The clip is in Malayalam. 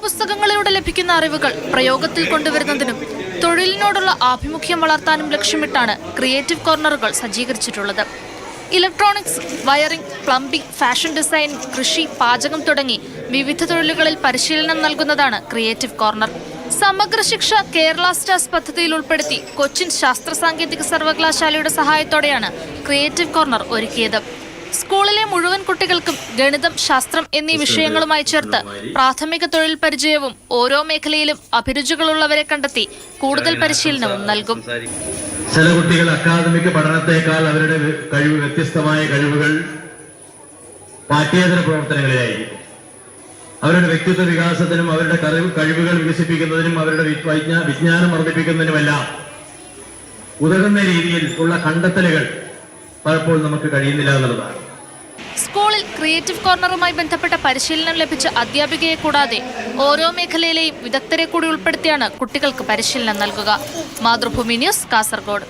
പാഠപുസ്തകങ്ങളിലൂടെ ലഭിക്കുന്ന അറിവുകൾ പ്രയോഗത്തിൽ കൊണ്ടുവരുന്നതിനും തൊഴിലിനോടുള്ള ആഭിമുഖ്യം വളർത്താനും ലക്ഷ്യമിട്ടാണ് ക്രിയേറ്റീവ് കോർണറുകൾ സജ്ജീകരിച്ചിട്ടുള്ളത്. Electronics, wiring, plumbing, fashion design, കൃഷി, പാചകം തുടങ്ങി വിവിധ തൊഴിലുകളിൽ പരിശീലനം നൽകുന്നതാണ് ക്രിയേറ്റീവ് കോർണർ. സമഗ്ര ശിക്ഷ കേരള സ്റ്റാർസ് പദ്ധതിയിൽ ഉൾപ്പെടുത്തി കൊച്ചിൻ ശാസ്ത്ര സാങ്കേതിക സർവകലാശാലയുടെ സഹായത്തോടെയാണ് ക്രിയേറ്റീവ് കോർണർ ഒരുക്കിയത്. സ്കൂളിലെ മുഴുവൻ കുട്ടികൾക്കും ഗണിതം, ശാസ്ത്രം എന്നീ വിഷയങ്ങളുമായി ചേർത്ത് പ്രാഥമിക തൊഴിൽ പരിചയവും ഓരോ മേഖലയിലും അഭിരുചികളുള്ളവരെ കണ്ടെത്തി കൂടുതൽ പരിശീലനവും നൽകും. ചില കുട്ടികൾ അക്കാദമിക് പഠനത്തെക്കാൾ അവരുടെ വ്യത്യസ്തമായ കഴിവുകൾ പാഠ്യേതര പ്രവർത്തനങ്ങളിലായിരിക്കും. അവരുടെ വ്യക്തിത്വ വികാസത്തിനും അവരുടെ കഴിവുകൾ വികസിപ്പിക്കുന്നതിനും അവരുടെ വിജ്ഞാനം വർദ്ധിപ്പിക്കുന്നതിനുമെല്ലാം ഉതകുന്ന രീതിയിൽ ഉള്ള കണ്ടെത്തലുകൾ പലപ്പോഴും നമുക്ക് കഴിയുന്നില്ല എന്നുള്ളതാണ്. സ്കൂളിൽ ക്രിയേറ്റീവ് കോർണറുമായി ബന്ധപ്പെട്ട പരിശീലനം ലഭിച്ച അധ്യാപികയെ കൂടാതെ ഓരോ മേഖലയിലെയും വിദഗ്ധരെ കൂടി ഉൾപ്പെടുത്തിയാണ് കുട്ടികൾക്ക് പരിശീലനം നൽകുക. മാതൃഭൂമി ന്യൂസ്, കാസർഗോഡ്.